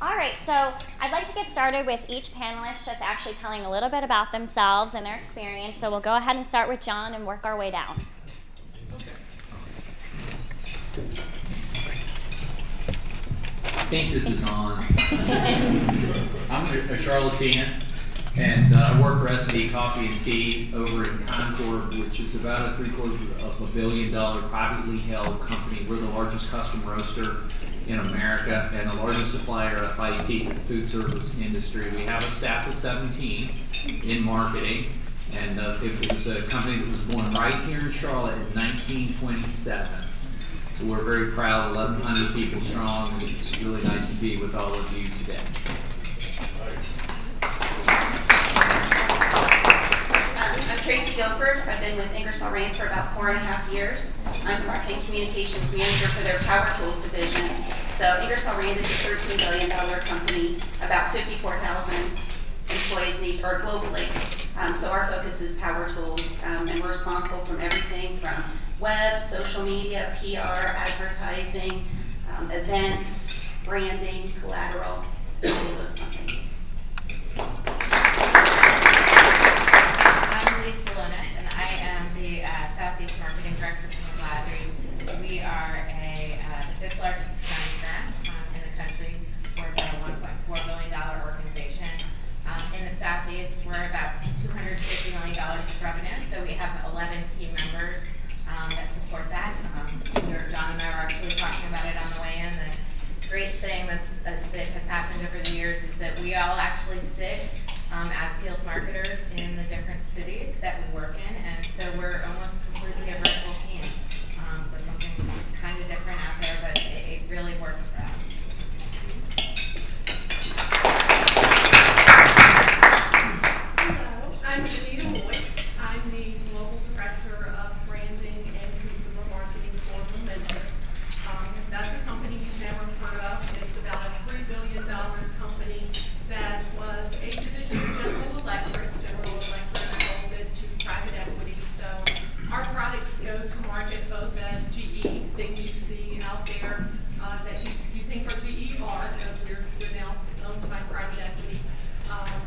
All right, so I'd like to get started with each panelist just actually telling a little bit about themselves and their experience. So we'll go ahead and start with John and work our way down. I think this is on. I'm a Charlottean, and I work for S&E Coffee and Tea over in Concord, which is about a $750 million privately held company. We're the largest custom roaster in America and the largest supplier of iced tea to the food service industry. We have a staff of 17 in marketing, and it was a company that was born right here in Charlotte in 1927. So we're very proud, 1,100 people strong, and it's really nice to be with all of you today. I'm Tracy Guilford. I've been with Ingersoll for about 4.5 years. I'm marketing communications manager for their power tools division. So Ingersoll is a $13 billion company, about 54,000 employees globally. So our focus is power tools, and we're responsible for everything from web, social media, PR, advertising, events, branding, collateral, all of those fun things. I'm Celones, and I am the Southeast Marketing Director for McGladrey. We are the 5th largest accounting firm in the country. We're about a $1.4 billion organization. In the Southeast, we're about $250 million of revenue, so we have 11 team members that support that. John and I were actually talking about it on the way in. The great thing that has happened over the years is that we all actually sit as field marketers in the different cities that we work in, and so we're almost completely a virtual team. So something kind of different out there, but it really works for us. Hello, I'm Anita Mooy. I'm the Global Director of Branding and Consumer Marketing for Momentive. That's a company you've never heard of. It's about a $3 billion company that was a division of General Electric. General Electric sold it to private equity. So our products go to market both as GE, things you see out there that you think are GE are. We're now owned by private equity.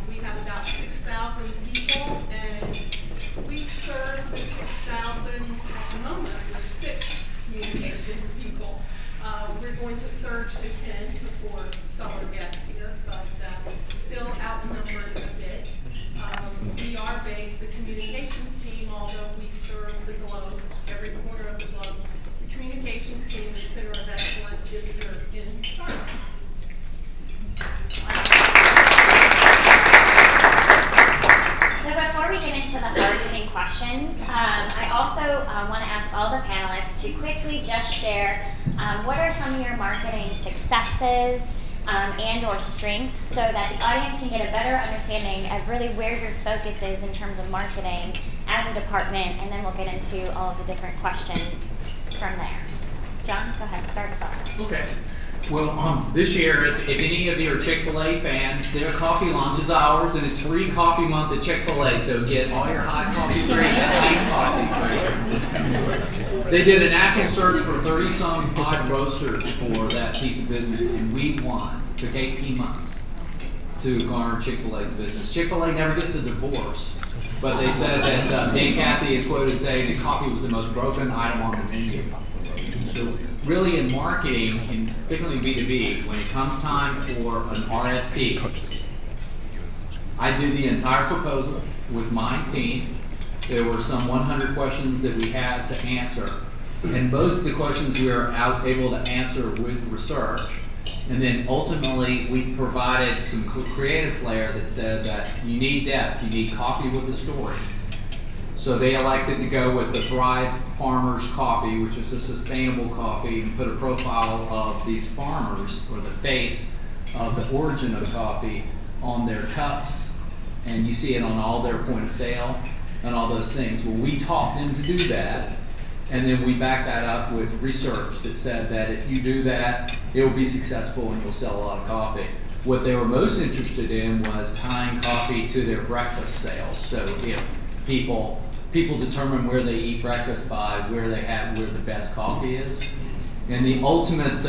We have about 6,000 people, and we serve the 6,000 at the moment with 6 communications people. We're going to surge to 10 before summer gets here, but still outnumbered a bit. We are based, the communications team, although we serve the globe, every corner of the globe, the communications team, the Center of Excellence, is here in Charlotte. So before we get into the hard-hitting questions, I also want to ask all the panelists to quickly just share what are some of your marketing successes and or strengths so that the audience can get a better understanding of really where your focus is in terms of marketing as a department, and then we'll get into all of the different questions from there. John, go ahead, start us off. Okay. Well, this year, if any of you are Chick-fil-A fans, their coffee launch is ours, and it's free coffee month at Chick-fil-A, so get all your hot coffee free and iced coffee free. They did a national search for 30-some odd roasters for that piece of business, and we won. It took 18 months to garner Chick-fil-A's business. Chick-fil-A never gets a divorce, but they said that Dan Cathy is quoted saying that coffee was the most broken item on the menu. So really in marketing, and particularly B2B, when it comes time for an RFP, I do the entire proposal with my team. There were some 100 questions that we had to answer, and most of the questions we are able to answer with research. And then ultimately, we provided some creative flair that said that you need depth, you need coffee with a story. So they elected to go with the Thrive Farmers Coffee, which is a sustainable coffee, and put a profile of these farmers, or the face of the origin of the coffee, on their cups. And you see it on all their point of sale and all those things. Well, we taught them to do that, and then we backed that up with research that said that if you do that, it will be successful and you'll sell a lot of coffee. What they were most interested in was tying coffee to their breakfast sales. So if people determine where they eat breakfast by where the best coffee is. And the ultimate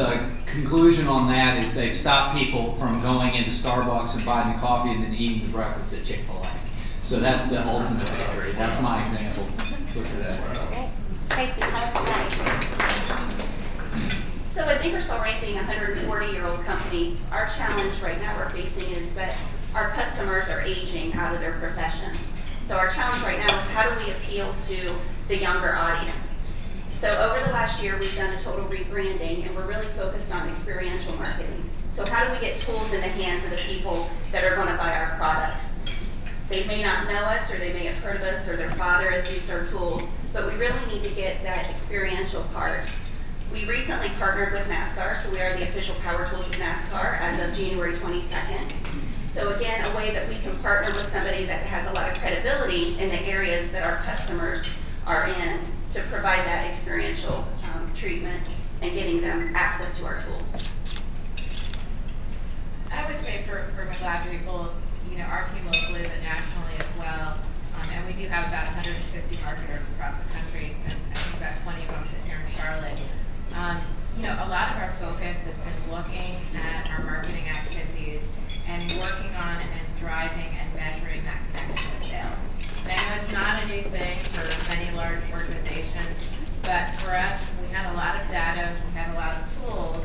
conclusion on that is they've stopped people from going into Starbucks and buying coffee and then eating the breakfast at Chick-fil-A. So that's the ultimate victory. That's my example for today. Great. Tracy, tell us about it. So with Ingersoll Rand being a 140-year-old company, our challenge right now we're facing is that our customers are aging out of their professions. So our challenge right now is how do we appeal to the younger audience? So over the last year, we've done a total rebranding, and we're really focused on experiential marketing. So how do we get tools in the hands of the people that are going to buy our products? They may not know us, or they may have heard of us, or their father has used our tools, but we really need to get that experiential part. We recently partnered with NASCAR, so we are the official power tools of NASCAR as of January 22nd. So again, a way that we can partner with somebody that has a lot of credibility in the areas that our customers are in to provide that experiential treatment and getting them access to our tools. I would say for McGladrey, both, our team locally but nationally as well, and we do have about 150 marketers across the country, and I think about 20 of them sitting here in Charlotte. A lot of our focus has been looking at our marketing activities and working on and driving and measuring that connection with sales. And I know it's not a new thing for many large organizations, but for us, we had a lot of data, we had a lot of tools,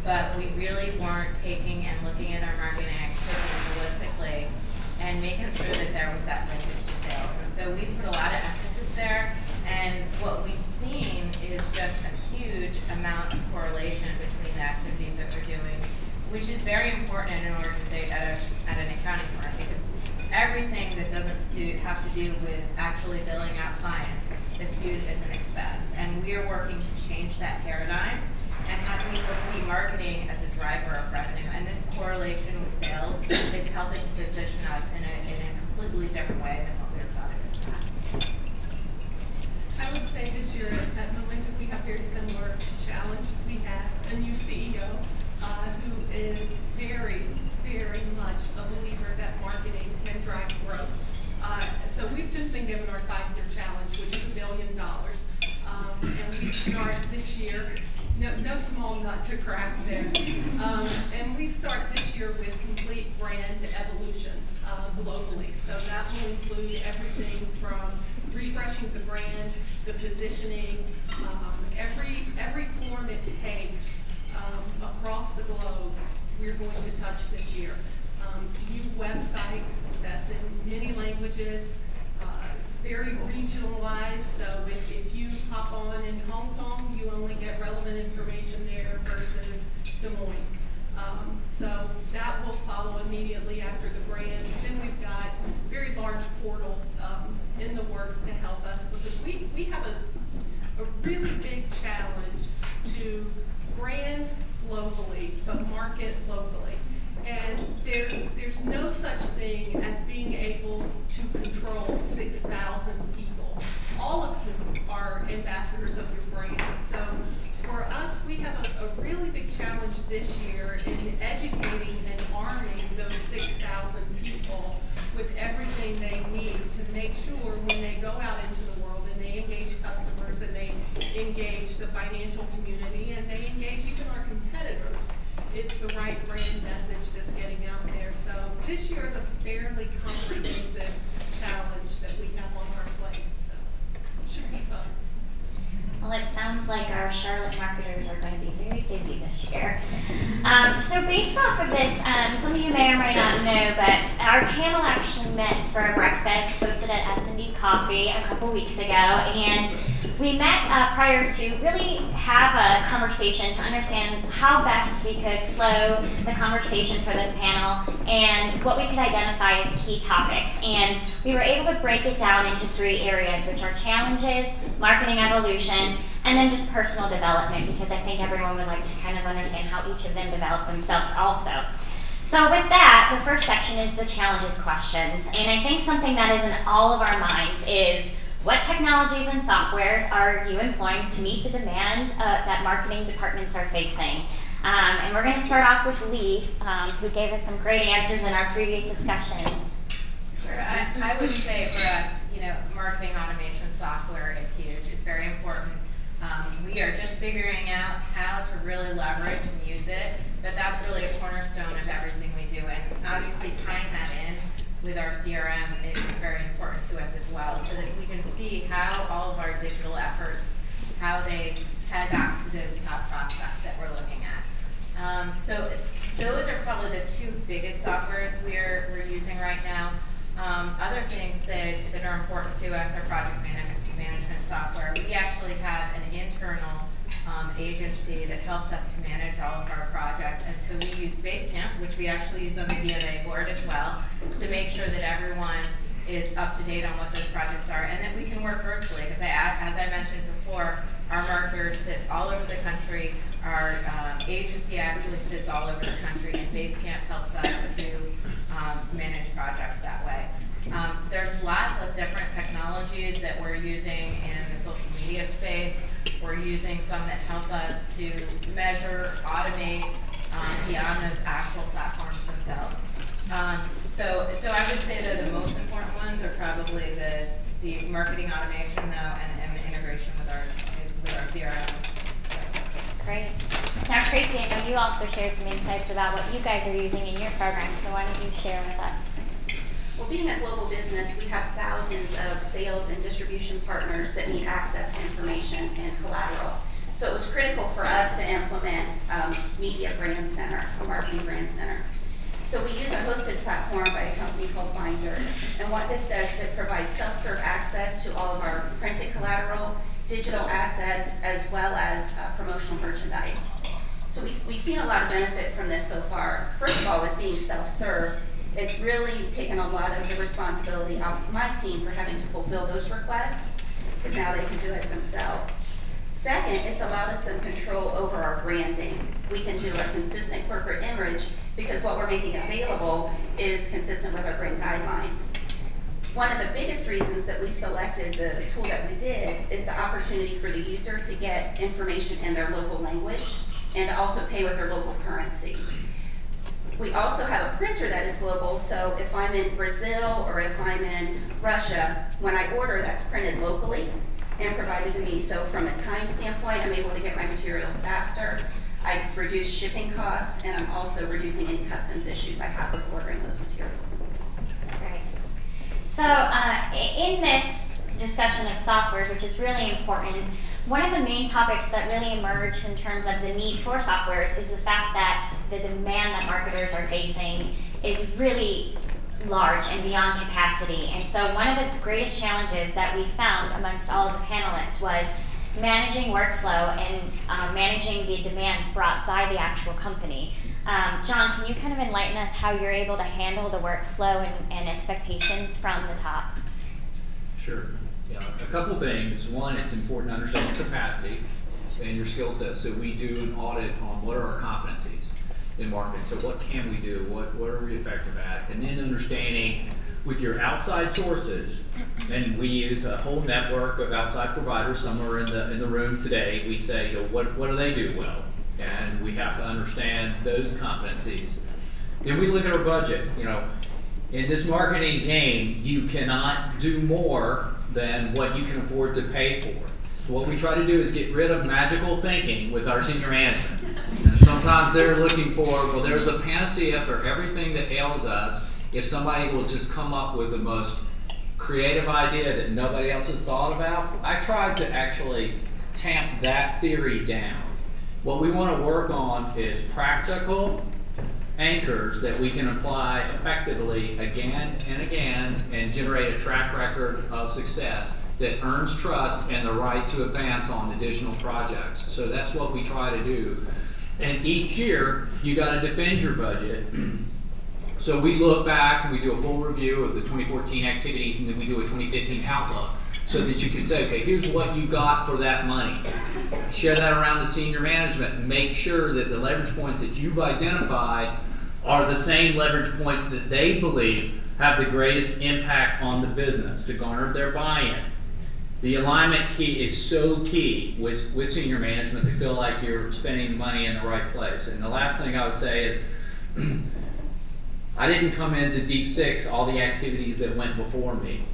but we really weren't taking and looking at our marketing activities holistically and making sure that there was that linkage to sales. And so we put a lot of emphasis there, and what we've seen is just a huge amount of correlation between the activities that we're doing, which is very important in an organization, at an accounting firm, because everything that doesn't have to do with actually billing out clients is viewed as an expense. And we are working to change that paradigm and have people see marketing as a driver of revenue. And this correlation with sales is helping to position us in a completely different way than what we were thought of in the past. I would say this year at Momentive we have a very similar challenge. We have a new CEO who is very, very much a believer that marketing can drive growth. So we've just been given our 5-year challenge, which is $1 billion. And we start this year, no small nut to crack there. And we start this year with complete brand evolution globally. So that will include everything from refreshing the brand, the positioning, every form it takes across the globe, we're going to touch this year. New website that's in many languages, very regionalized, so if you hop on in Hong Kong, you only get relevant information there versus Des Moines. So that will follow immediately after the brand. Then we've got a very large portal in the works to help us, because we have a really big challenge to brand globally, but market locally. And there's no such thing as being able to control 6,000 people, all of whom are ambassadors of your brand. So for us, we have a really big challenge this year in educating and arming those 6,000 people with everything they need to make sure when they go out into the world and they engage customers and they engage the financial community and they engage even our competitors, it's the right brand message that's getting out there. So this year is a fairly comprehensive challenge that we have on our plate. So it should be fun. Well, it sounds like our Charlotte marketers are going to be very busy this year. So based off of this, some of you may or may not know, but our panel actually met for a breakfast hosted at S&D Coffee a couple weeks ago, and we met prior to really have a conversation to understand how best we could flow the conversation for this panel and what we could identify as key topics. And we were able to break it down into 3 areas, which are challenges, marketing evolution, and then just personal development, because I think everyone would like to kind of understand how each of them develop themselves also. So with that, the first section is the challenges questions. And I think something that is in all of our minds is, what technologies and softwares are you employing to meet the demand that marketing departments are facing? And we're going to start off with Leigh, who gave us some great answers in our previous discussions. Sure. I would say for us, marketing automation software is huge. It's very important. We we are just figuring out how to really leverage and use it, but that's really a cornerstone of everything we do. And obviously tying that in with our CRM is very important to us as well, so that we can see how all of our digital efforts, how they tie back to those top prospects that we're looking at. So those are probably the two biggest softwares we're using right now. Other things that are important to us are project management software. We actually have an internal agency that helps us to manage all of our projects, and so we use Basecamp, which we actually use on the DMA board as well, to make sure that everyone is up to date on what those projects are, and that we can work virtually, because as I mentioned before, our marketers sit all over the country. Our agency actually sits all over the country, and Basecamp helps us to manage projects that way. There's lots of different technologies that we're using in the social media space. We're using some that help us to measure, automate beyond those actual platforms themselves. So I would say that the most important ones are probably the marketing automation, though, and the integration with our CRM. Great. Now, Tracy, I know you also shared some insights about what you guys are using in your program, so why don't you share with us? Well, being a global business, we have thousands of sales and distribution partners that need access to information and collateral. So it was critical for us to implement Media Brand Center, a marketing brand center. So we use a hosted platform by a company called Binder. And what this does is it provides self-serve access to all of our printed collateral, digital assets, as well as promotional merchandise. So we've seen a lot of benefit from this so far. First of all, with being self-serve, it's really taken a lot of the responsibility off of my team for having to fulfill those requests, because now they can do it themselves. Second, it's allowed us some control over our branding. We can do a consistent corporate image because what we're making available is consistent with our brand guidelines. One of the biggest reasons that we selected the tool that we did is the opportunity for the user to get information in their local language and to also pay with their local currency. We also have a printer that is global, so if I'm in Brazil or if I'm in Russia, when I order, that's printed locally and provided to me. So from a time standpoint, I'm able to get my materials faster. I reduce shipping costs, and I'm also reducing any customs issues I have with ordering those materials. Great. So in this discussion of softwares, which is really important, one of the main topics that really emerged in terms of the need for softwares is the fact that the demand that marketers are facing is really large and beyond capacity. And so one of the greatest challenges that we found amongst all of the panelists was managing workflow and managing the demands brought by the actual company. John, can you kind of enlighten us how you're able to handle the workflow and expectations from the top? Sure. Yeah, a couple things. One, it's important to understand your capacity and your skill set. So we do an audit on what are our competencies in marketing. So what can we do? What are we effective at? And then understanding with your outside sources, and we use a whole network of outside providers. Some are in the room today. We say, you know, what do they do well? And we have to understand those competencies. Then we look at our budget. You know, in this marketing game, you cannot do more than what you can afford to pay for. So what we try to do is get rid of magical thinking with our senior management. And sometimes they're looking for, well, there's a panacea for everything that ails us if somebody will just come up with the most creative idea that nobody else has thought about. I tried to actually tamp that theory down. What we want to work on is practical anchors that we can apply effectively again and again and generate a track record of success that earns trust and the right to advance on additional projects. So that's what we try to do. And each year, you got to defend your budget. So we look back and we do a full review of the 2014 activities, and then we do a 2015 outlook so that you can say, okay, here's what you got for that money. Share that around the senior management and make sure that the leverage points that you've identified are the same leverage points that they believe have the greatest impact on the business to garner their buy-in. The alignment key is so key with senior management to feel like you're spending money in the right place. And the last thing I would say is, I didn't come into Deep Six all the activities that went before me.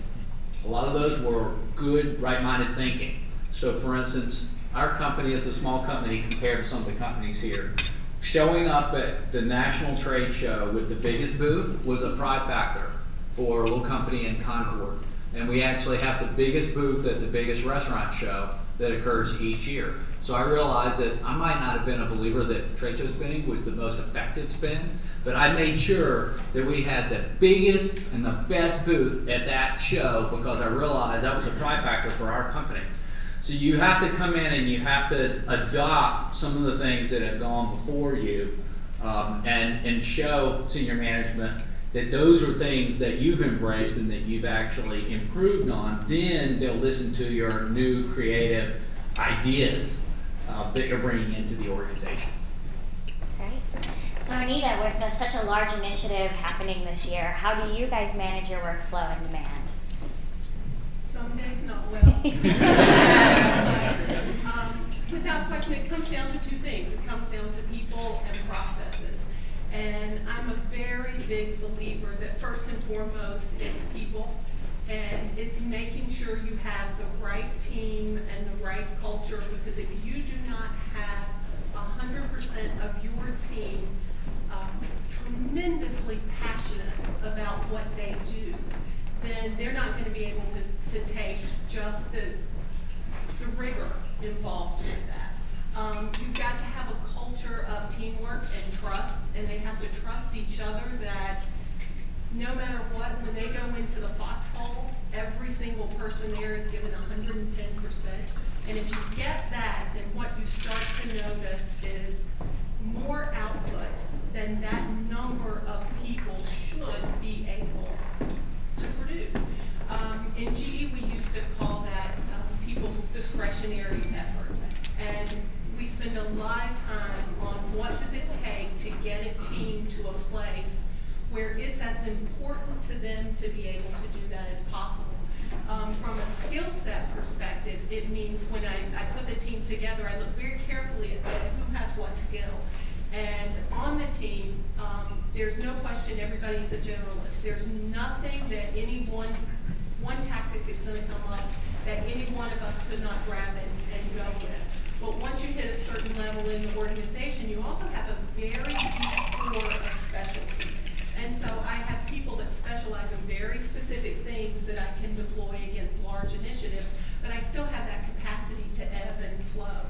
A lot of those were good, right-minded thinking. So for instance, our company is a small company compared to some of the companies here. Showing up at the national trade show with the biggest booth was a pride factor for a little company in Concord. And we actually have the biggest booth at the biggest restaurant show that occurs each year. So I realized that I might not have been a believer that trade show spending was the most effective spend, but I made sure that we had the biggest and the best booth at that show because I realized that was a pride factor for our company. So you have to come in and you have to adopt some of the things that have gone before you and show senior management that those are things that you've embraced and that you've actually improved on. Then they'll listen to your new creative ideas that you're bringing into the organization. Great. So Anita, with such a large initiative happening this year, how do you guys manage your workflow and demand? Some days not well. Without question, it comes down to two things. It comes down to people and processes. And I'm a very big believer that first and foremost, it's people. And it's making sure you have the right team and the right culture, because if you do not have 100% of your team tremendously passionate about what they do, then they're not going to be able to take just the rigor involved with that. You've got to have a culture of teamwork and trust, and they have to trust each other that no matter what, when they go into the foxhole, every single person there is given 110%. And if you get that, then what you start to notice is more output than that number of people should be able to produce. In GE, we used to call that people's discretionary effort. And we spend a lot of time on what does it take to get a team to a place where it's as important to them to be able to do that as possible. From a skill set perspective, it means when I put the team together, I look very carefully at who has what skill. And on the team, there's no question everybody's a generalist. There's nothing that any one tactic is going to come up that any one of us could not grab and go with. But once you hit a certain level in the organization, you also have a very deep core of specialty. And so I have people that specialize in very specific things that I can deploy against large initiatives, but I still have that capacity to ebb and flow.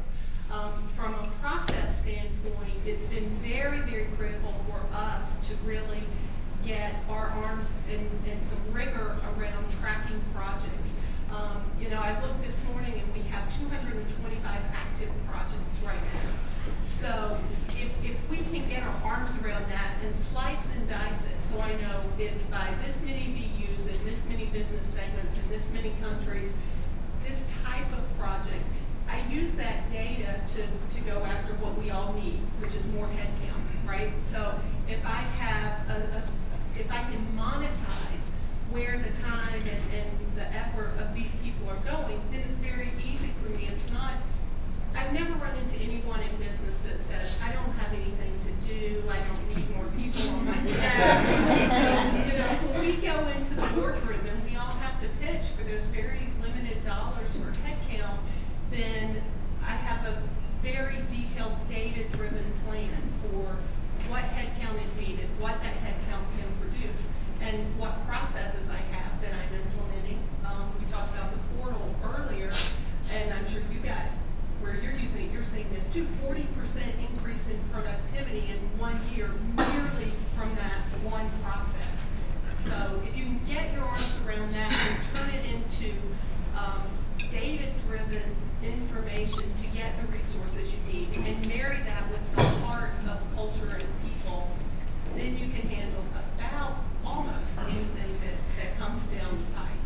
From a process standpoint, it's been very, very critical for us to really get our arms and some rigor around tracking projects. You know, I looked this morning and we have 225 active projects right now. So if we can get our arms around that and slice and dice it, so I know it's by this many BUs and this many business segments and this many countries, this type of project, I use that data to go after what we all need, which is more headcount, right? So if I have if I can monetize where the time and the effort of these people are going, then it's very easy for me. It's not, I've never run into anyone in business that says, I don't have anything to do, I don't need more people on my staff. So, you know, when we go into the boardroom and we all have to pitch for those very limited dollars for headcount, then I have a very detailed data-driven plan for what headcount is needed, what that headcount can produce, and what processes I have that I'm implementing. We talked about the portal earlier, and I'm sure you guys, where you're using it, you're seeing this too, 40% increase in productivity in 1 year merely from that one process. So if you can get your arms around that and turn it into data-driven information to get the resources you need, and marry that with the heart of culture and people, then you can handle about almost anything that comes down the pipe.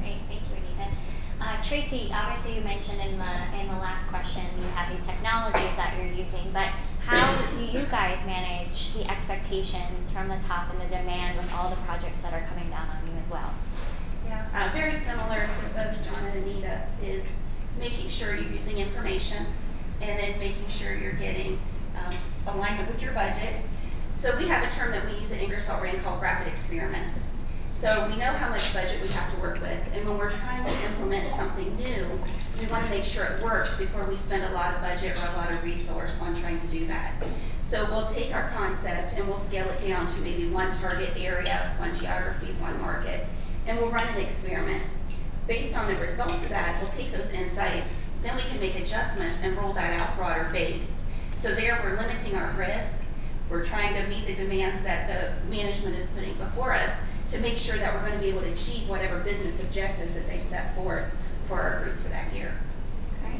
Great, thank you, Anita. Tracy, obviously you mentioned in the last question you have these technologies that you're using, but how do you guys manage the expectations from the top and the demand with all the projects that are coming down on you as well? Yeah, very similar to both John and Anita is making sure you're using information and then making sure you're getting alignment with your budget. So we have a term that we use at Ingersoll Rand called rapid experiments. So we know how much budget we have to work with, and when we're trying to implement something new, we want to make sure it works before we spend a lot of budget or a lot of resource on trying to do that. So we'll take our concept and we'll scale it down to maybe one target area, one geography, one market, and we'll run an experiment. Based on the results of that, we'll take those insights, then we can make adjustments and roll that out broader based. So there we're limiting our risk. We're trying to meet the demands that the management is putting before us to make sure that we're going to be able to achieve whatever business objectives that they've set forward for our group for that year. Great.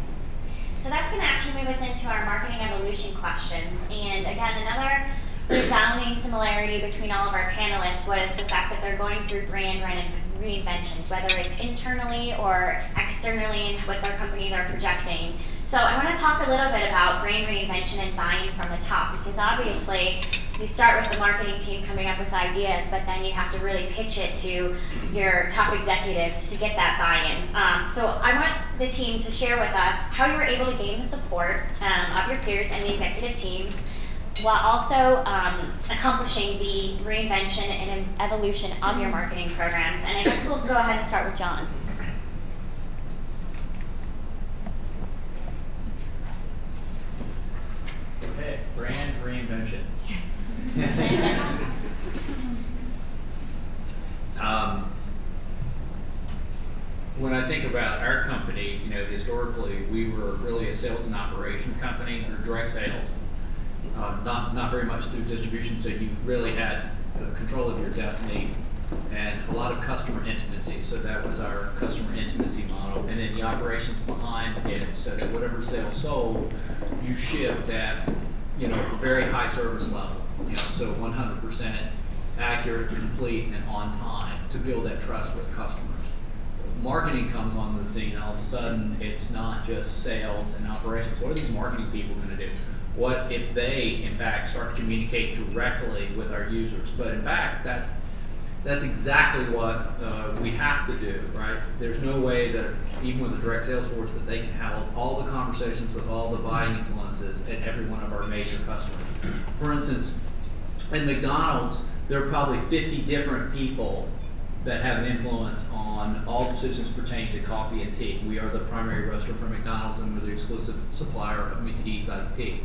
So that's going to actually move us into our marketing evolution questions. And again, another resounding similarity between all of our panelists was the fact that they're going through brand reinventions, whether it's internally or externally and what their companies are projecting. So I want to talk a little bit about brand reinvention and buying from the top, because obviously you start with the marketing team coming up with ideas, but then you have to really pitch it to your top executives to get that buy-in. So I want the team to share with us how you were able to gain the support of your peers and the executive teams, while also accomplishing the reinvention and evolution of your marketing programs. And I guess we'll go ahead and start with John. Okay, brand reinvention. Yes. When I think about our company, you know, historically we were really a sales and operation company, or direct sales. Not very much through distribution, so you really had control of your destiny and a lot of customer intimacy. So that was our customer intimacy model, and then the operations behind it, so that whatever sales sold, you shipped at, you know, a very high service level. You know, so 100% accurate, complete, and on time to build that trust with customers. Marketing comes on the scene, all of a sudden it's not just sales and operations. What are these marketing people going to do? What if they, in fact, start to communicate directly with our users? But in fact, that's exactly what we have to do, right? There's no way that, even with a direct sales force, that they can have all the conversations with all the buying influences at every one of our major customers. For instance, at McDonald's, there are probably 50 different people that have an influence on all decisions pertaining to coffee and tea. We are the primary roaster for McDonald's, and we're the exclusive supplier of Mead iced tea.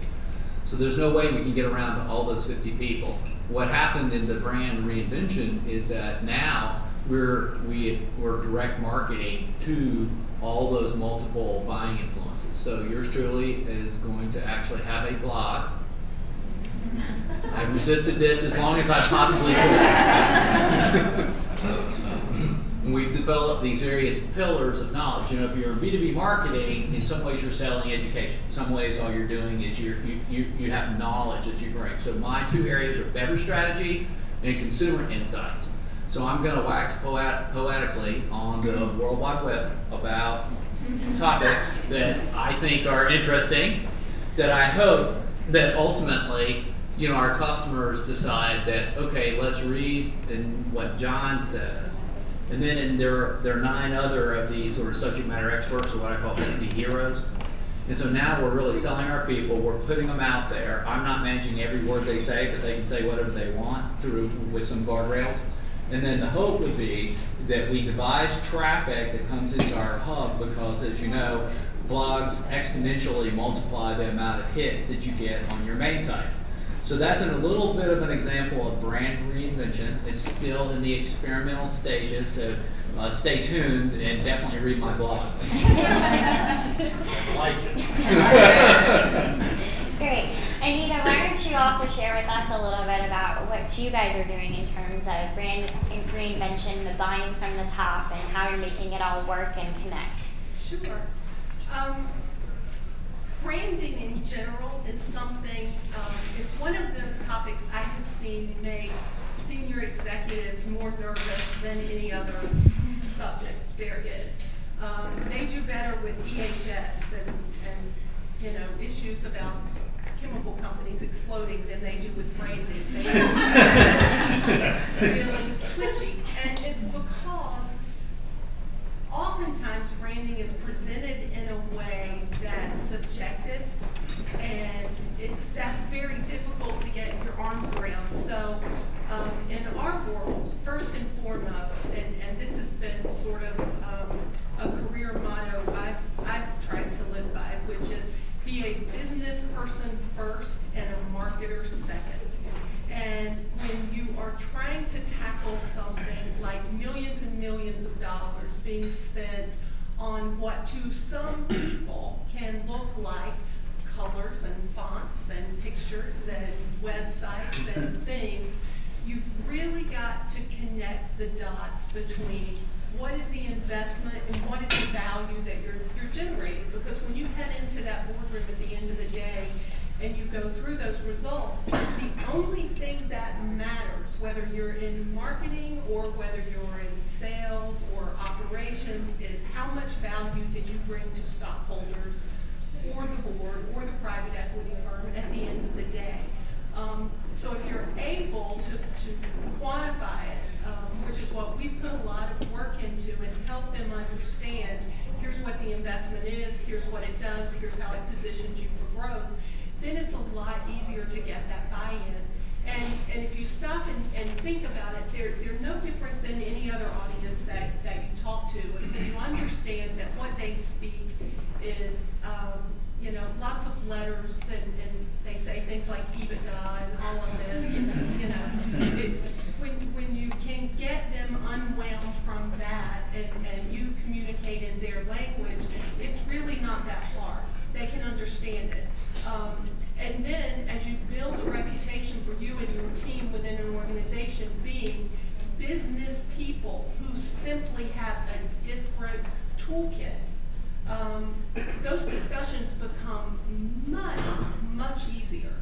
So there's no way we can get around to all those 50 people. What happened in the brand reinvention is that now we're direct marketing to all those multiple buying influences. So yours truly is going to actually have a blog. I resisted this as long as I possibly could. We've developed these various pillars of knowledge. You know, if you're in B2B marketing, in some ways you're selling education. In some ways all you're doing is you have knowledge that you bring. So my two areas are beverage strategy and consumer insights. So I'm going to wax poetically on the World Wide Web about topics that I think are interesting, that I hope that ultimately, you know, our customers decide that, okay, let's read what John says. And then there are 9 other of these sort of subject matter experts, or what I call SD heroes. And so now we're really selling our people, we're putting them out there. I'm not managing every word they say, but they can say whatever they want with some guardrails. And then the hope would be that we devise traffic that comes into our hub, because as you know, blogs exponentially multiply the amount of hits that you get on your main site. So that's a little bit of an example of brand reinvention. It's still in the experimental stages, so stay tuned and definitely read my blog. I like it. Great. Anita, why don't you also share with us a little bit about what you guys are doing in terms of brand reinvention, the buying from the top, and how you're making it all work and connect? Sure. Branding in general is something, it's one of those topics I have seen make senior executives more nervous than any other subject there is. They do better with EHS and you know, issues about chemical companies exploding than they do with branding. They're really twitchy, and it's because oftentimes branding is presented in a way that's subjective, and that's very difficult to get your arms around. So in our world, first and foremost, are trying to tackle something like millions and millions of dollars being spent on what to some people can look like colors and fonts and pictures and websites and things, you've really got to connect the dots between what is the investment and what is the value that you're generating. Because when you head into that boardroom at the end of the day and you go through those results, the only thing that matters, whether you're in marketing or whether you're in sales or operations, is how much value did you bring to stockholders or the board or the private equity firm at the end of the day. So if you're able to quantify it, which is what we've put a lot of work into, and help them understand, here's what the investment is, here's what it does, here's how it positions you for growth, then it's a lot easier to get that buy-in. And if you stop and think about it, they're no different than any other audience that you talk to. And you understand that what they speak is, you know, lots of letters, and they say things like EBITDA and all of this. And, you know, when you can get them unwound from that and you communicate in their language, it's really not that hard. They can understand it. And then, as you build a reputation for you and your team within an organization being business people who simply have a different toolkit, those discussions become much easier.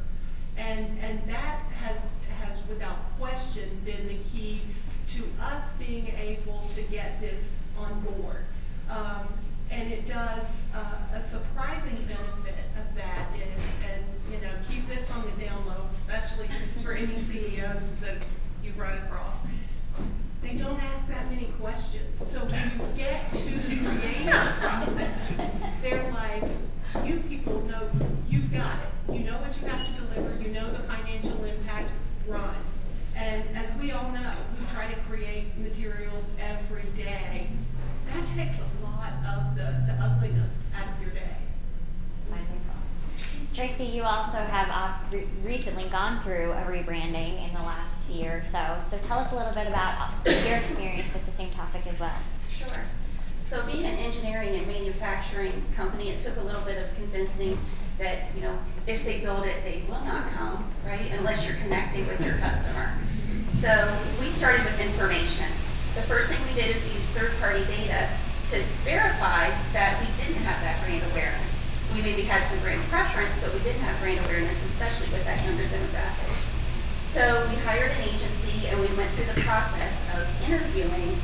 And that has without question been the key to us being able to get this on board. And it does, a surprising benefit of that is, and you know, keep this on the down low, especially for any CEOs that you run across. They don't ask that many questions. So when you get to the creative process, they're like, you people know, you've got it. You know what you have to deliver. You know the financial impact, run. And as we all know, we try to create materials every day. That takes a lot of the ugliness out of your day. Wonderful. Tracy, you also have recently gone through a rebranding in the last year or so. So tell us a little bit about your experience with the same topic as well. Sure. So being an engineering and manufacturing company, it took a little bit of convincing that, you know, if they build it, they will not come, right, unless you're connecting with your customer. So we started with information. The first thing we did is we used third-party data to verify that we didn't have that brand awareness. We maybe had some brand preference, but we didn't have brand awareness, especially with that younger demographic. So we hired an agency and we went through the process of interviewing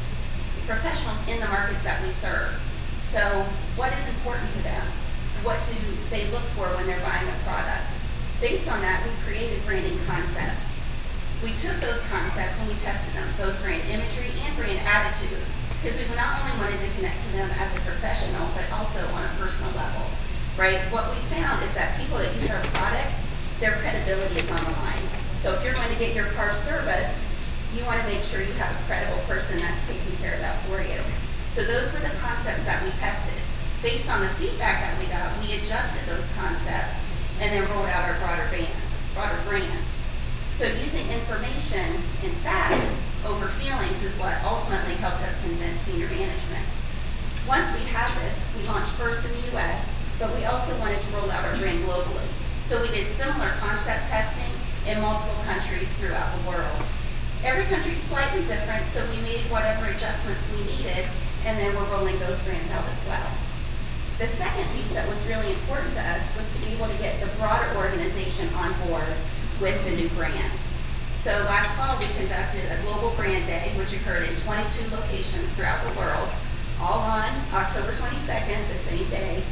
professionals in the markets that we serve. So what is important to them? What do they look for when they're buying a product? Based on that, we created branding concepts. We took those concepts and we tested them, both brand imagery and brand attitude, because we not only wanted to connect to them as a professional, but also on a personal level, right? What we found is that people that use our product, their credibility is on the line. So if you're going to get your car serviced, you want to make sure you have a credible person that's taking care of that for you. So those were the concepts that we tested. Based on the feedback that we got, we adjusted those concepts and then rolled out our broader brand. So using information and facts over feelings is what ultimately helped us convince senior management. Once we had this, we launched first in the US, but we also wanted to roll out our brand globally. So we did similar concept testing in multiple countries throughout the world. Every country's slightly different, so we made whatever adjustments we needed, and then we're rolling those brands out as well. The second piece that was really important to us was to be able to get the broader organization on board with the new brand. So last fall we conducted a global brand day, which occurred in 22 locations throughout the world, all on October 22nd, the same day.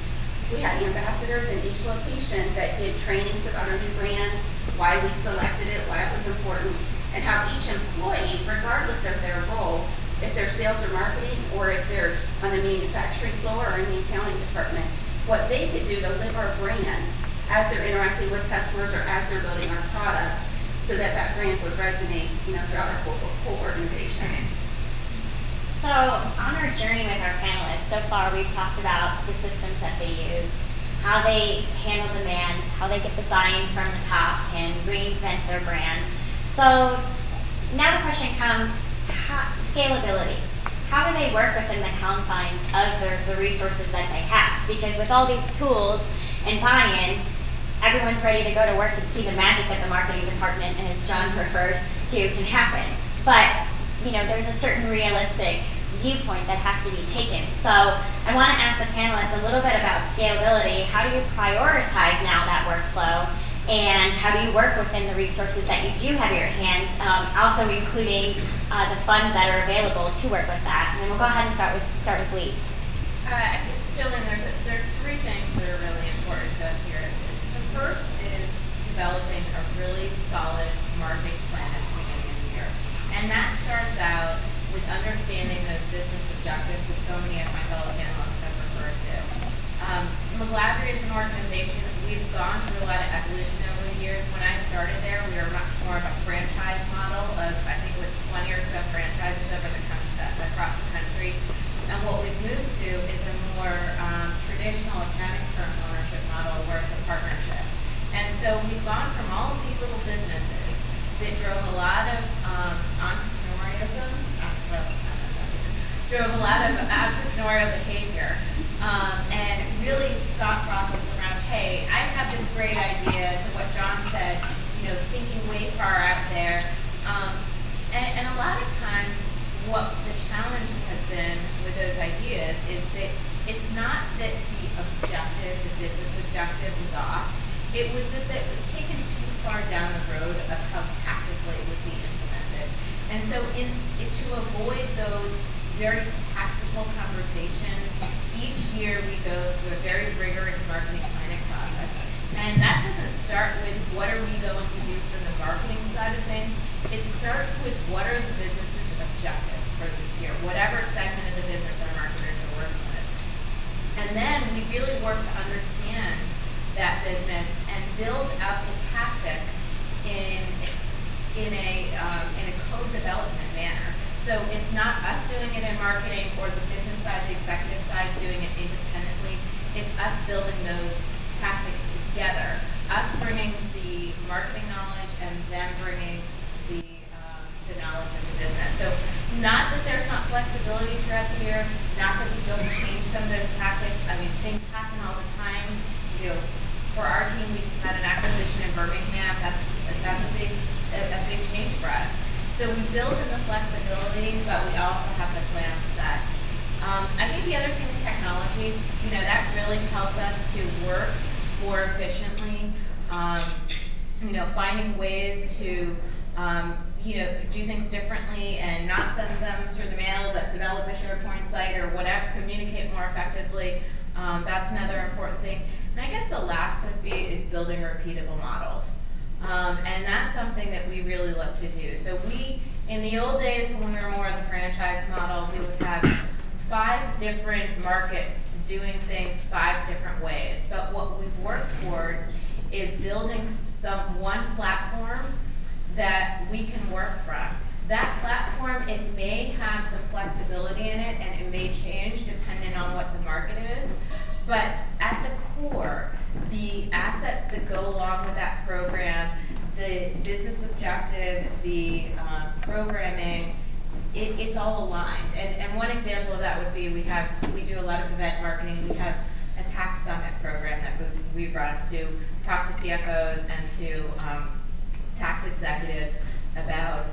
We had ambassadors in each location that did trainings about our new brand, why we selected it, why it was important, and how each employee, regardless of their role, if they're sales or marketing, or if they're on the manufacturing floor or in the accounting department, what they could do to live our brand as they're interacting with customers or as they're building our product, so that that brand would resonate, you know, throughout our whole organization. So on our journey with our panelists, so far we've talked about the systems that they use, how they handle demand, how they get the buy-in from the top and reinvent their brand. So now question comes, scalability. How do they work within the confines of the resources that they have? Because with all these tools and buy-in, everyone's ready to go to work and see the magic that the marketing department, and as John prefers to, can happen. But there's a certain realistic viewpoint that has to be taken. So I want to ask the panelists a little bit about scalability. How do you prioritize now that workflow? And how do you work within the resources that you do have in your hands, also including the funds that are available to work with that? And then we'll go ahead and start with Leigh. I think, Jillian, there's three things that are really important to us here. The first is developing a really solid marketing plan at the beginning of the year. And that starts out with understanding those business objectives that so many of my fellow panelists have referred to. McGladrey is an organization, we've gone through a lot of evolution over the years. When I started there, we were much more of a franchise model of, I think it was 20 or so franchises over the country, across the country. And what we've moved to is a more traditional accounting firm ownership model where it's a partnership. And so we've gone from all of these little businesses that drove a lot of entrepreneurial behavior, and really thought process around, hey, I have this great idea, to what John said, thinking way far out there. And a lot of times what the challenge has been with those ideas is that it's not that the business objective was off. It was that it was taken too far down the road of how tactically it would be implemented. And so to avoid those very tactical conversations, each year we go through a very rigorous marketing planning process. And that doesn't start with what are we going to do from the marketing side of things. It starts with what are the business's objectives for this year, whatever segment of the business our marketers are working with. And then we really work to understand that business and build out the tactics in a co-development manner. So it's not us doing it in marketing or the business side, the executive side doing it independently. It's us building those tactics together. Us bringing the marketing knowledge and them bringing the knowledge of the business. So not that there's not flexibility throughout the year, not that we don't change some of those tactics. I mean, things happen all the time. For our team, we just had an acquisition in Birmingham. That's a big change for us. So we build in the flexibility, but we also have the plan set. I think the other thing is technology. That really helps us to work more efficiently. Finding ways to do things differently and not send them through the mail, but develop a SharePoint site or whatever, communicate more effectively. That's another important thing. And I guess the last would be is building repeatable models. And that's something that we really look to do. So in the old days when we were more of the franchise model, we would have 5 different markets doing things 5 different ways. But what we've worked towards is building one platform that we can work from. That platform, it may have some flexibility in it and it may change depending on what the market is. But at the core, the assets that go along with that program, the business objective, the programming, it's all aligned. And one example of that would be we do a lot of event marketing. We have a tax summit program that we run to talk to CFOs and to tax executives about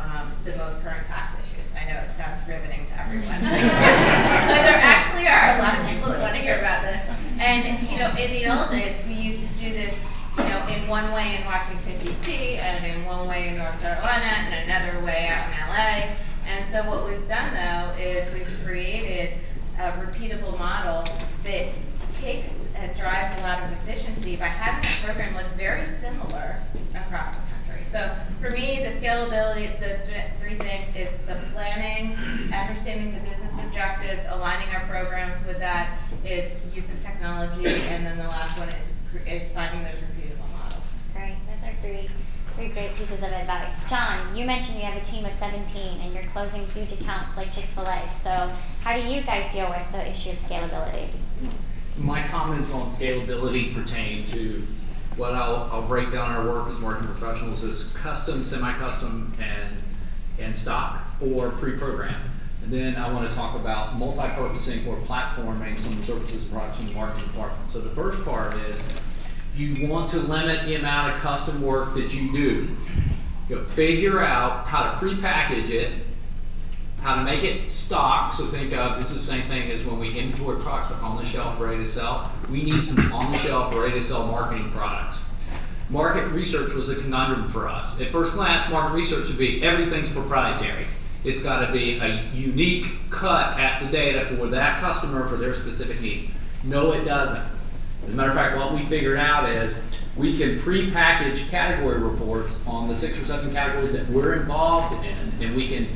the most current tax issues. I know it sounds riveting to everyone. But there actually are a lot of people that want to hear about this. And in the old days, we used to do this in one way in Washington, D.C., and in one way in North Carolina, and another way out in L.A. And so what we've done, though, is we've created a repeatable model that takes and drives a lot of efficiency by having a program look very similar across the country. So for me, the scalability, it's those 3 things. It's the planning, understanding the business objectives, aligning our programs with that. It's use of technology, and then the last one is finding those repeatable models. Great. Those are 3 great pieces of advice. John, you mentioned you have a team of 17 and you're closing huge accounts like Chick-fil-A. So how do you guys deal with the issue of scalability? My comments on scalability pertain to what I'll break down our work as marketing professionals as custom, semi-custom, and and stock or pre-program. And then I want to talk about multi-purposing or platforming some services and products in the marketing department. So the first part is you want to limit the amount of custom work that you do. You figure out how to pre-package it, how to make it stock. So think of, this is the same thing as when we inventory products that are on the shelf ready to sell. We need some on the shelf ready to sell marketing products. Market research was a conundrum for us. At first glance, market research would be everything's proprietary. It's got to be a unique cut at the data for that customer for their specific needs. No, it doesn't. As a matter of fact, what we figured out is we can pre-package category reports on the 6 or 7 categories that we're involved in, and we can,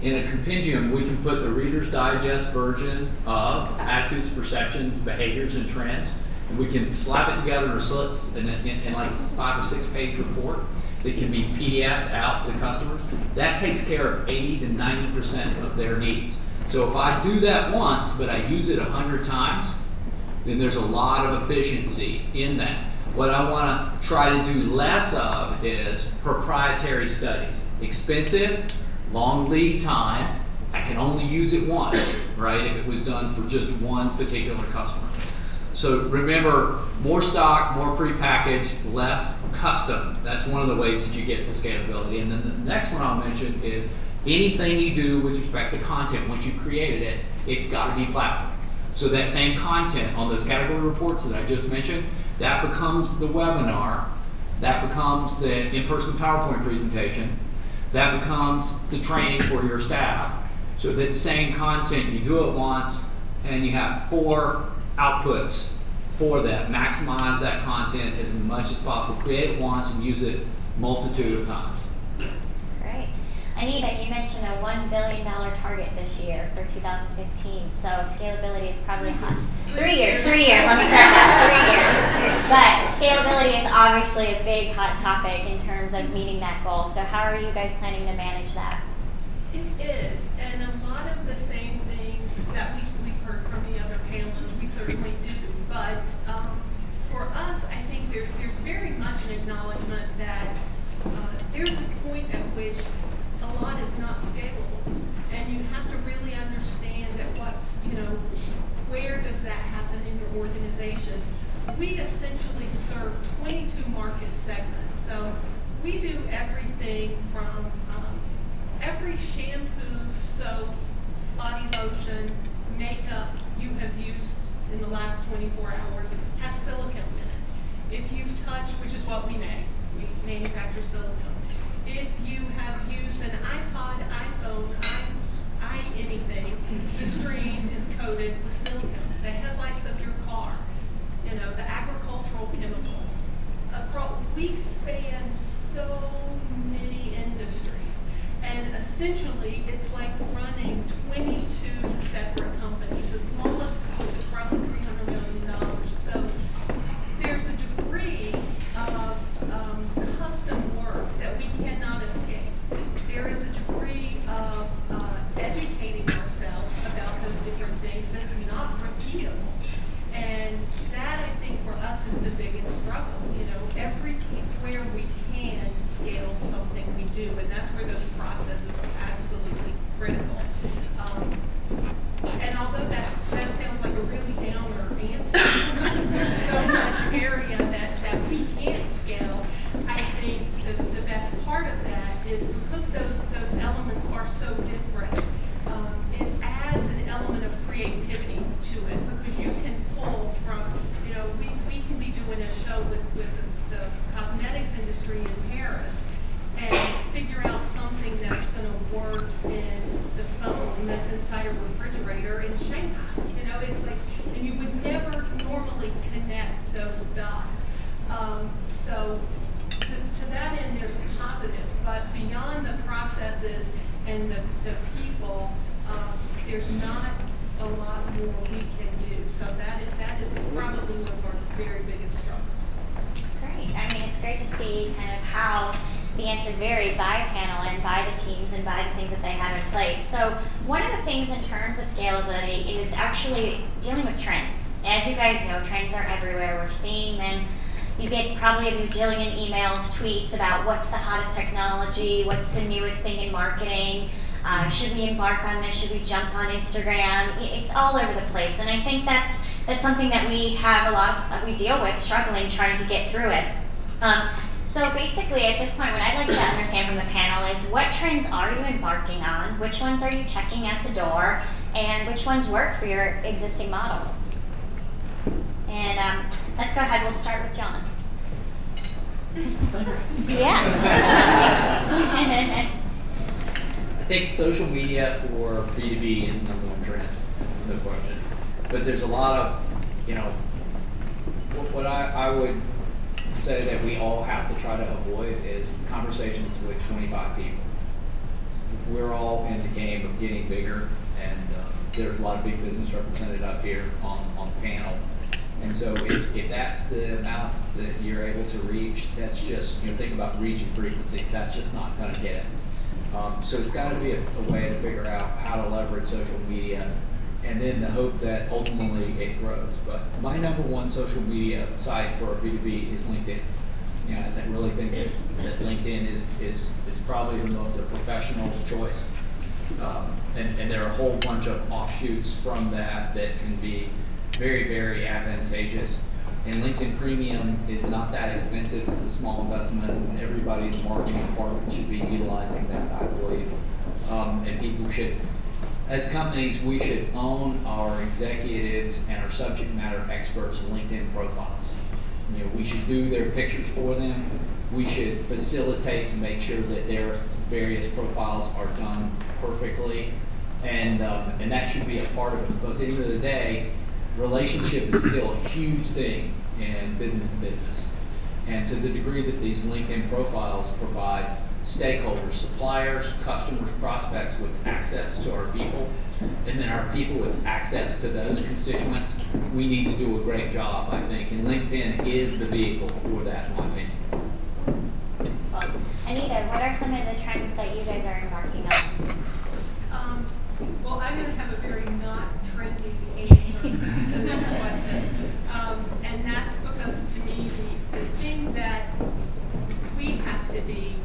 in a compendium, we can put the Reader's Digest version of attitudes, perceptions, behaviors, and trends, and we can slap it together in slits in like a 5 or 6 page report that can be PDF'd out to customers. That takes care of 80 to 90% of their needs. So if I do that once, but I use it 100 times, then there's a lot of efficiency in that. What I want to try to do less of is proprietary studies. Expensive, long lead time, I can only use it once, right, if it was done for just one particular customer. So remember, more stock, more prepackaged, less custom. That's one of the ways that you get to scalability. And then the next one I'll mention is anything you do with respect to content, once you've created it, it's got to be platform. So that same content on those category reports that I just mentioned, that becomes the webinar, that becomes the in-person PowerPoint presentation, that becomes the training for your staff. So that same content, you do it once, and you have 4 outputs for that. Maximize that content as much as possible. Create it once and use it multitude of times. Great. Anita, you mentioned a $1 billion target this year for 2015, so scalability is probably hot. 3 years, let me correct that, 3 years. But scalability is obviously a big hot topic in terms of meeting that goal, so how are you guys planning to manage that? It is, and a lot of the same things that we've heard from the other panelists, we certainly do, but for us, I think there's very much an acknowledgement that there's a point at which a lot is not scalable, and you have to really understand that where does that happen in your organization. We essentially serve 22 market segments, so we do everything from every shampoo, soap, body lotion, makeup you have used in the last 24 hours has silicone in it. If you've touched, which is what we make, we manufacture silicone. If you have used an iPod, iPhone, anything, the screen is coated with silicone. The headlights of your car, the agricultural chemicals. We span so many industries. And essentially, it's like running 22 separate companies, the smallest of which is probably $300 million. So there's a degree of custom work that we cannot escape. There is a degree of educating ourselves about those different things that's not repeatable. And that, I think, for us is the biggest struggle. Everywhere we can scale something we do, and that's where those processes are absolutely critical. And although that sounds like a really downer answer, there's so much area that we can't scale. I think the best part of that is because those elements are so different, it adds an element of creativity to it, because you can pull from, we can be doing a show with the cosmetics industry in Paris and figure out something that's going to work in the phone that's inside a refrigerator in Shanghai. It's like, and you would never normally connect those dots. So to that end, there's a positive, but beyond the processes and the people, there's not a lot more we can do. So that is probably one of our very biggest struggles. Great. I mean, it's great to see kind of how the answers vary by panel and by the teams and by the things that they have in place. So one of the things in terms of scalability is actually dealing with trends. As you guys know, trends are everywhere. We're seeing them You get probably a bajillion emails, tweets about what's the hottest technology, what's the newest thing in marketing, should we embark on this, should we jump on Instagram? It's all over the place, and I think that's something that we have we deal with, struggling, trying to get through it. So basically, at this point, what I'd like to understand from the panel is what trends are you embarking on, which ones are you checking at the door, and which ones work for your existing models? And let's go ahead, we'll start with John. Yeah. I think social media for B2B is the #1 trend, no question. But there's a lot of, what I would say that we all have to try to avoid is conversations with 25 people. We're all in the game of getting bigger, and there's a lot of big business represented up here on the panel. And so if that's the amount that you're able to reach, that's just, think about reach and frequency, that's just not going to get it. So it's got to be a way to figure out how to leverage social media, and then the hope that ultimately it grows. But my #1 social media site for B2B is LinkedIn. I really think that LinkedIn is probably the professional's choice. And there are a whole bunch of offshoots from that can be very, very advantageous. And LinkedIn Premium is not that expensive. It's a small investment, and everybody in the marketing department should be utilizing that, I believe. And people should, as companies, we should own our executives and our subject matter experts' LinkedIn profiles. We should do their pictures for them. We should facilitate to make sure that their various profiles are done perfectly. And that should be a part of it, because at the end of the day, relationship is still a huge thing in business to business. And to the degree that these LinkedIn profiles provide stakeholders, suppliers, customers, prospects with access to our people, and then our people with access to those constituents, we need to do a great job, I think. And LinkedIn is the vehicle for that, in my opinion. Anita, what are some of the trends that you guys are embarking on? Well, I'm going to have a very not trendy answer to this question. And that's because, to me, the thing that we have to be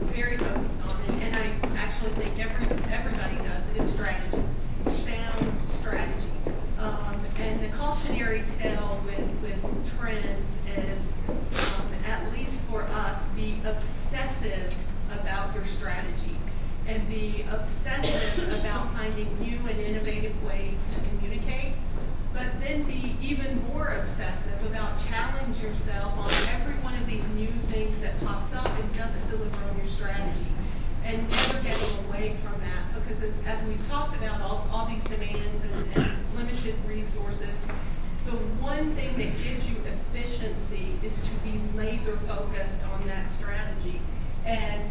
very focused on, and I actually think everybody does, is strategy, sound strategy. And the cautionary tale with trends is, at least for us, be obsessive about your strategy. And be obsessive about finding new and innovative ways to communicate, but then be even more obsessive about challenge yourself on every one of these new things that pops up and doesn't deliver on your strategy. And never getting away from that, because as we've talked about all these demands and limited resources, the one thing that gives you efficiency is to be laser focused on that strategy. And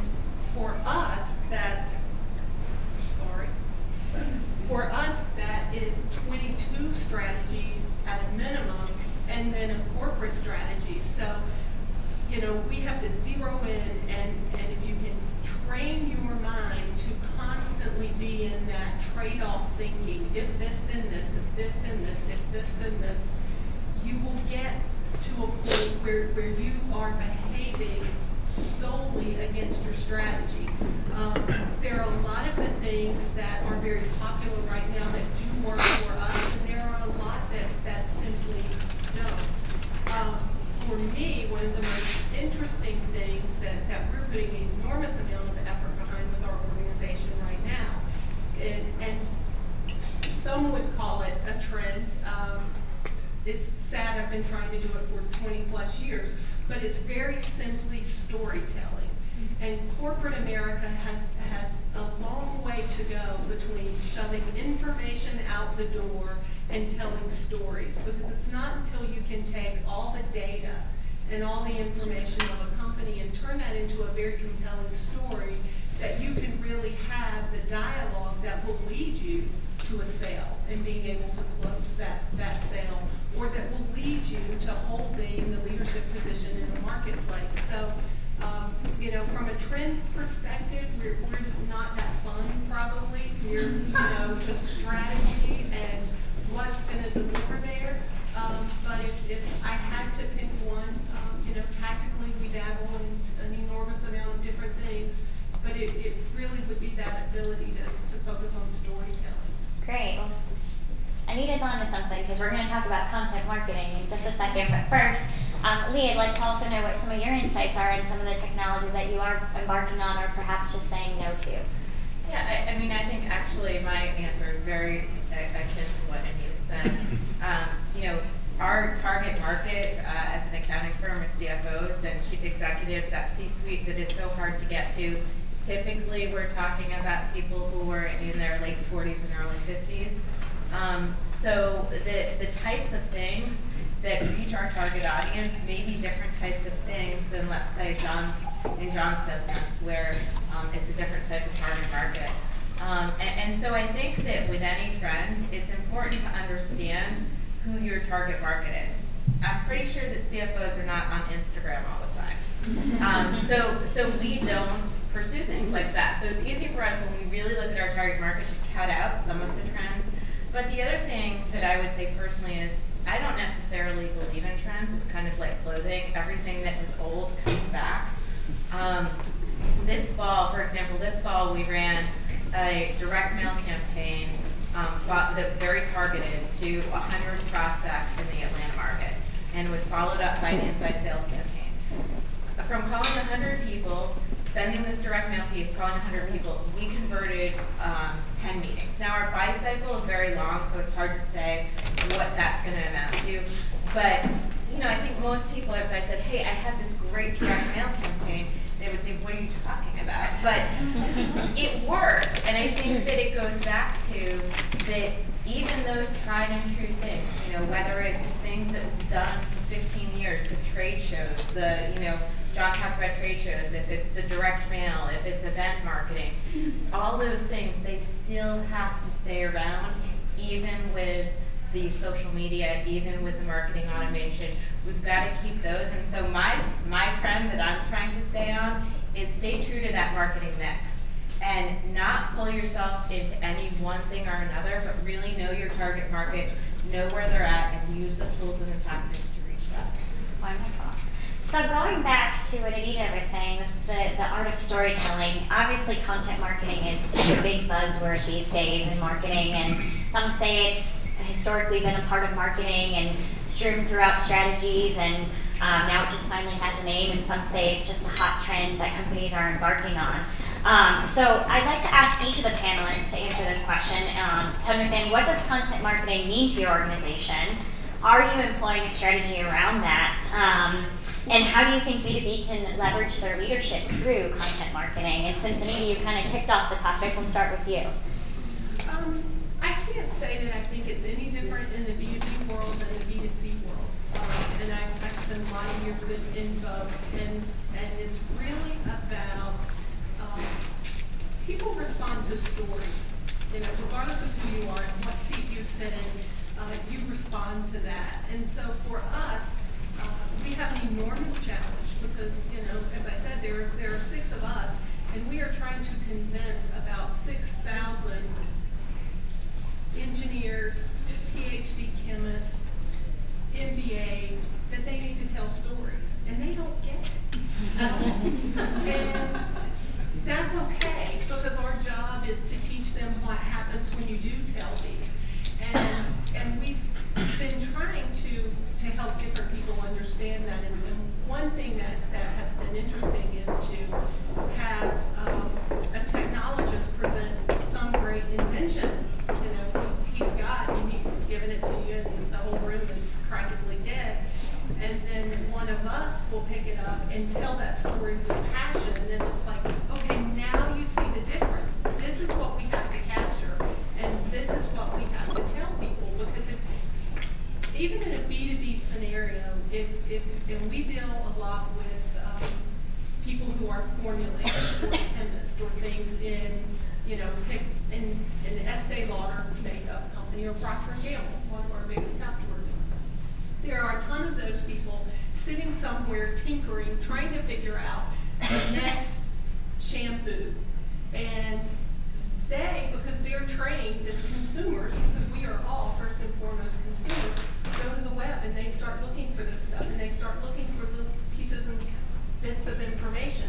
for us, that is 22 strategies at a minimum, and then a corporate strategy. So, we have to zero in, and if you can train your mind to constantly be in that trade-off thinking, if this, then this, if this, then this, if this, then this, you will get to a point where you are behaving solely against your strategy. There are a lot of the things that are very popular right now that do work for us, and there are a lot that simply don't. For me, one of the most interesting things that we're putting an enormous amount of effort behind with our organization right now, and some would call it a trend. It's sad, I've been trying to do it for 20 plus years, but it's very simply storytelling. And corporate America has a long way to go between shoving information out the door and telling stories, because it's not until you can take all the data and all the information of a company and turn that into a very compelling story that you can really have the dialogue that will lead you to a sale and being able to close that sale, or that will lead you to holding the leadership position in the marketplace. So, from a trend perspective, we're not that fun probably. We're, just strategy and what's going to deliver there. But if I had to pick one, ability to focus on storytelling. Great. Well, Anita's on to something because we're going to talk about content marketing in just a second. But first, Leigh, I'd like to also know what some of your insights are on some of the technologies that you are embarking on or perhaps just saying no to. Yeah, I mean, I think actually my answer is very akin to what Anita said. You know, our target market as an accounting firm is CFOs and chief executives, that C-suite that is so hard to get to. Typically, we're talking about people who are in their late 40s and early 50s. So the types of things that reach our target audience may be different types of things than, let's say, in John's business, where it's a different type of target market. And so I think that with any trend, it's important to understand who your target market is. I'm pretty sure that CFOs are not on Instagram all the time. So we don't pursue things like that. So it's easy for us when we really look at our target market to cut out some of the trends. But the other thing that I would say personally is I don't necessarily believe in trends. It's kind of like clothing. Everything that was old comes back. This fall, for example, we ran a direct mail campaign that was very targeted to 100 prospects in the Atlanta market, and it was followed up by an inside sales campaign. From calling 100 people, sending this direct mail piece, calling 100 people, we converted 10 meetings. Now our buy cycle is very long, so it's hard to say what that's going to amount to. But you know, I think most people, if I said, hey, I have this great direct mail campaign, they would say, what are you talking about? But it worked, and I think that it goes back to that even those tried and true things, you know, whether it's things that we've done for 15 years, the trade shows, John talked about trade shows, if it's the direct mail, if it's event marketing, all those things, they still have to stay around, even with the social media, even with the marketing automation. We've got to keep those. And so my trend that I'm trying to stay on is stay true to that marketing mix and not pull yourself into any one thing or another, but really know your target market, know where they're at, and use the tools and the tactics to reach that. Wonderful. So going back to what Anita was saying, the art of storytelling, obviously content marketing is a big buzzword these days in marketing, and some say it's historically been a part of marketing and strewn throughout strategies, and now it just finally has a name, and some say it's just a hot trend that companies are embarking on. So I'd like to ask each of the panelists to answer this question to understand, what does content marketing mean to your organization? Are you employing a strategy around that? And how do you think B2B can leverage their leadership through content marketing? And since Anita, you kind of kicked off the topic, we'll start with you. I can't say that I think it's any different in the B2B world than the B2C world. And I've spent a lot of years in both. And it's really about people respond to stories. You know, regardless of who you are and what seat you sit in, you respond to that. And so for us, we have an enormous challenge because, you know, as I said, there are 6 of us, and we are trying to convince about 6,000 engineers, PhD chemists, MBAs, that they need to tell stories, and they don't get it. And that's okay, because our job is to teach them what happens when you do tell these. And we've been trying to help different people understand that. And one thing that has been interesting is to have a technologist present some great invention. You know, he's got, and he's given it to you, and the whole room is practically dead. And then one of us will pick it up and tell that story with passion. And then it's like, okay, now you see the difference. This is what we have to capture, and this is what we have to tell people. Because even in a B2B scenario, and we deal a lot with people who are formulators or chemists or things in, you know, in an Estee Lauder makeup company or Procter & Gamble, one of our biggest customers. There are a ton of those people sitting somewhere tinkering, trying to figure out the next shampoo. And they, because they're trained as consumers, because we are all first and foremost consumers, go to the web and they start looking for this stuff, and they start looking for little pieces and bits of information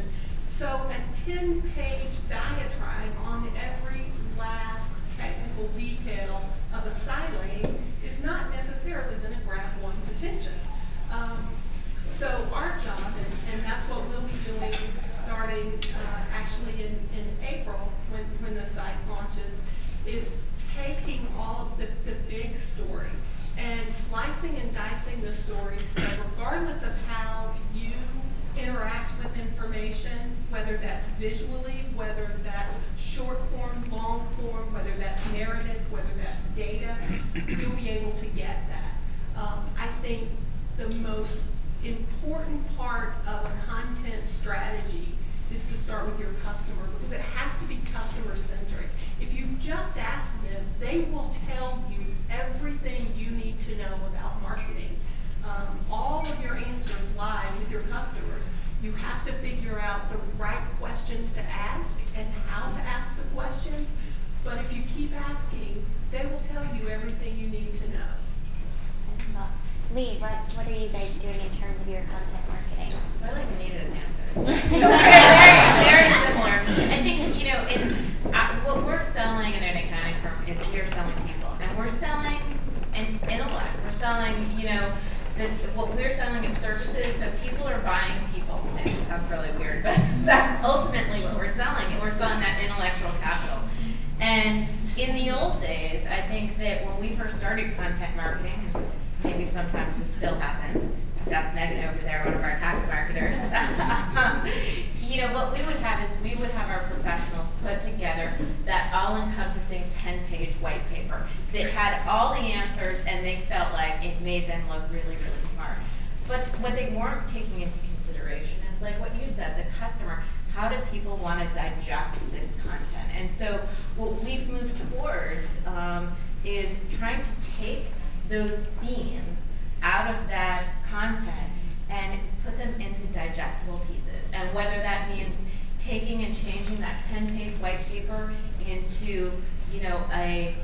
So a 10-page diatribe on every last technical detail of a silane is not necessarily going to grab one's attention. So our job, and that's what we'll be doing starting actually in April when the site launches, is taking all of the big story and slicing and dicing the story, so regardless of how you interact with information, whether that's visually, whether that's short form, long form, whether that's narrative, whether that's data, you'll be able to get that. I think the most important part of a content strategy is to start with your customer, because it has to be customer centric. If you just ask them, they will tell you everything you need to know about marketing. All of your answers lie with your customers. You have to figure out the right questions to ask and how to ask the questions. But if you keep asking, they will tell you everything you need to know. Leigh, what are you guys doing in terms of your content marketing? I like Anita's answers. very similar. I think, you know, what we're selling in an accounting firm is we're selling people. And we're selling an intellect. We're selling, you know, what we're selling is services, so people are buying people. I know it sounds really weird, but that's ultimately what we're selling. And we're selling that intellectual capital. And in the old days, I think that when we first started content marketing, maybe sometimes this still happens. That's Megan over there, one of our tax marketers. You know, what we would have is we would have our professionals put together that all-encompassing 10-page white paper that had all the answers, and they felt like it made them look really, really smart. But what they weren't taking into consideration is, like what you said, the customer. How do people want to digest this content? And so what we've moved towards is trying to take those themes out of that content and put them into digestible pieces. And whether that means taking and changing that 10-page white paper into, you know, a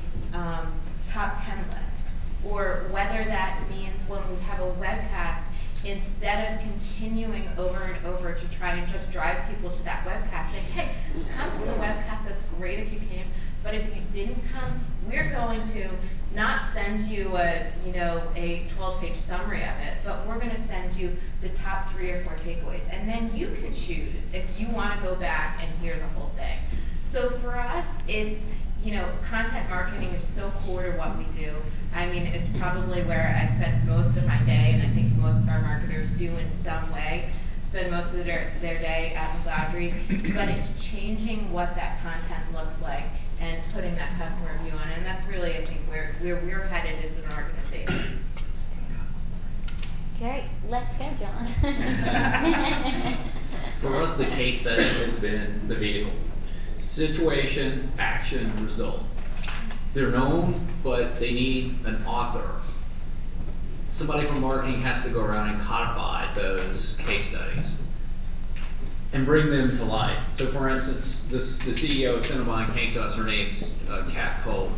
top 10 list, or whether that means when we have a webcast, instead of continuing over and over to try and just drive people to that webcast, saying, hey, come to the webcast, that's great if you came, but if you didn't come, we're going to not send you a 12-page summary of it, but we're going to send you the top 3 or 4 takeaways, and then you can choose if you want to go back and hear the whole thing. So for us, it's, you know, content marketing is so core to what we do. I mean, it's probably where I spend most of my day, and I think most of our marketers do in some way, spend most of their day at McGladrey, but it's changing what that content looks like and putting that customer view on it. And that's really, I think, where we're headed as an organization. Great, let's go, John. For us, the case study has been the vehicle. Situation, action, result. They're known, but they need an author. Somebody from marketing has to go around and codify those case studies and bring them to life. So for instance, the CEO of Cinnabon came to us, her name's Kat Cole,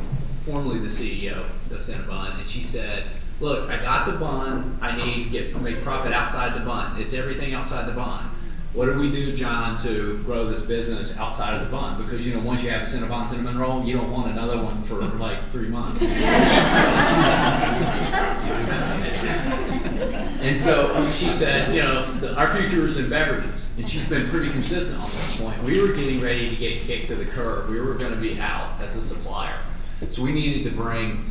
formerly the CEO of Cinnabon, and she said, look, I got the bun, I need to make profit outside the bun. It's everything outside the bun. What do we do, John, to grow this business outside of the bun? Because, you know, once you have a Cinnabon cinnamon roll, you don't want another one for like 3 months. And so she said, you know, our future is in beverages. And she's been pretty consistent on this point. We were getting ready to get kicked to the curb. We were going to be out as a supplier. So we needed to bring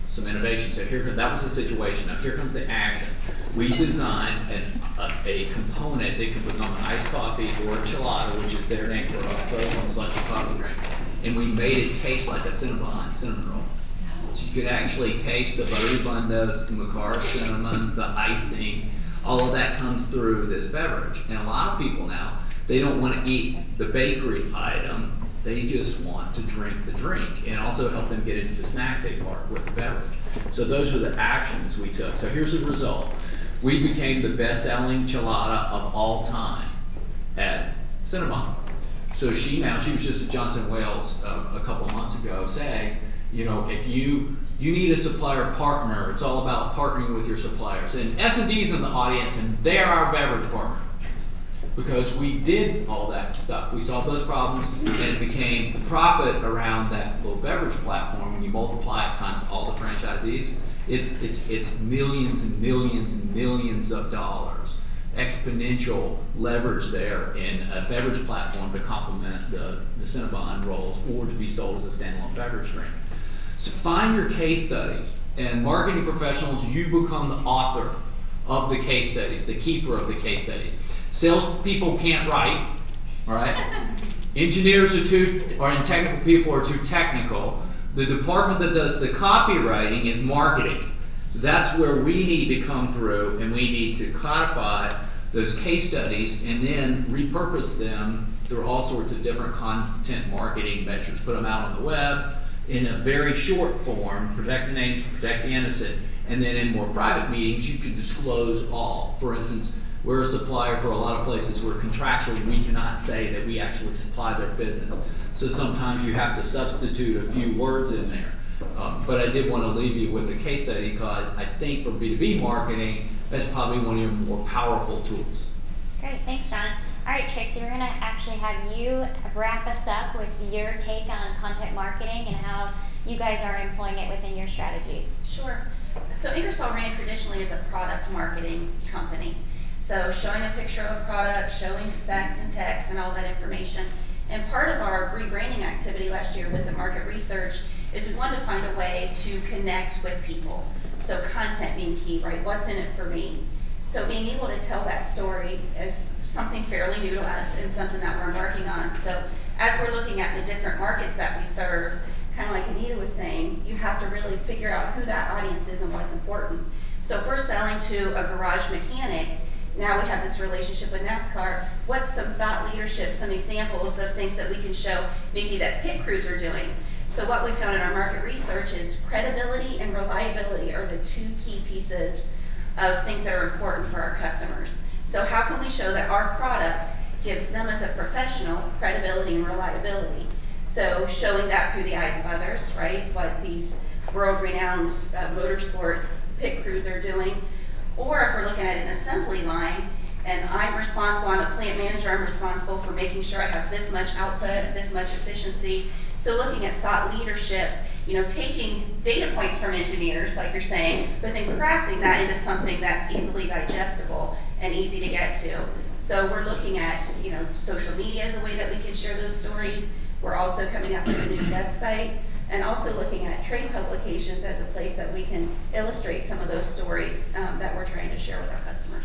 some innovation. So that was the situation. Now here comes the action. We designed a component that could become an iced coffee or a chilada, which is their name for a frozen slushy coffee drink. And we made it taste like a Cinnabon cinnamon roll. So you could actually taste the buttery bun notes, the macar cinnamon, the icing, all of that comes through this beverage. And a lot of people now, they don't want to eat the bakery item, they just want to drink the drink, and also help them get into the snack day part with the beverage. So those are the actions we took. So here's the result. We became the best-selling chilada of all time at Cinnabon. So she was just at Johnson & Wales a couple months ago saying, you know, if you need a supplier partner, it's all about partnering with your suppliers. And S&D's in the audience, and they are our beverage partner. because we did all that stuff. We solved those problems, and it became the profit around that little beverage platform. When you multiply it times all the franchisees, it's millions and millions and millions of dollars. Exponential leverage there in a beverage platform to complement the Cinnabon rolls or to be sold as a standalone beverage drink. So find your case studies, and marketing professionals, you become the author of the case studies, the keeper of the case studies. Salespeople can't write, all right? Engineers and technical people are too technical. The department that does the copywriting is marketing. That's where we need to come through, and we need to codify those case studies and then repurpose them through all sorts of different content marketing measures. Put them out on the web in a very short form, protect the names, protect the innocent, and then in more private meetings you can disclose all. For instance, we're a supplier for a lot of places where contractually we cannot say that we actually supply their business. So sometimes you have to substitute a few words in there. But I did want to leave you with a case study because I think for B2B marketing, that's probably one of your more powerful tools. Great, thanks, John. All right, Tracy, we're going to actually have you wrap us up with your take on content marketing and how you guys are employing it within your strategies. Sure. So Ingersoll Rand traditionally is a product marketing company. So showing a picture of a product, showing specs and text and all that information. And part of our rebranding activity last year with the market research is we wanted to find a way to connect with people. So content being key, right? What's in it for me? So being able to tell that story is something fairly new to us and something that we're embarking on. So as we're looking at the different markets that we serve, kind of like Anita was saying, you have to really figure out who that audience is and what's important. So if we're selling to a garage mechanic, now we have this relationship with NASCAR. What's some thought leadership, some examples of things that we can show maybe that pit crews are doing? So what we found in our market research is credibility and reliability are the two key pieces of things that are important for our customers. So how can we show that our product gives them as a professional credibility and reliability? So showing that through the eyes of others, right? What these world-renowned motorsports pit crews are doing. Or if we're looking at an assembly line, and I'm responsible, I'm a plant manager, I'm responsible for making sure I have this much output, this much efficiency. So looking at thought leadership, you know, taking data points from engineers, like you're saying, but then crafting that into something that's easily digestible and easy to get to. So we're looking at, you know, social media as a way that we can share those stories. We're also coming up with a new website, and also looking at trade publications as a place that we can illustrate some of those stories that we're trying to share with our customers.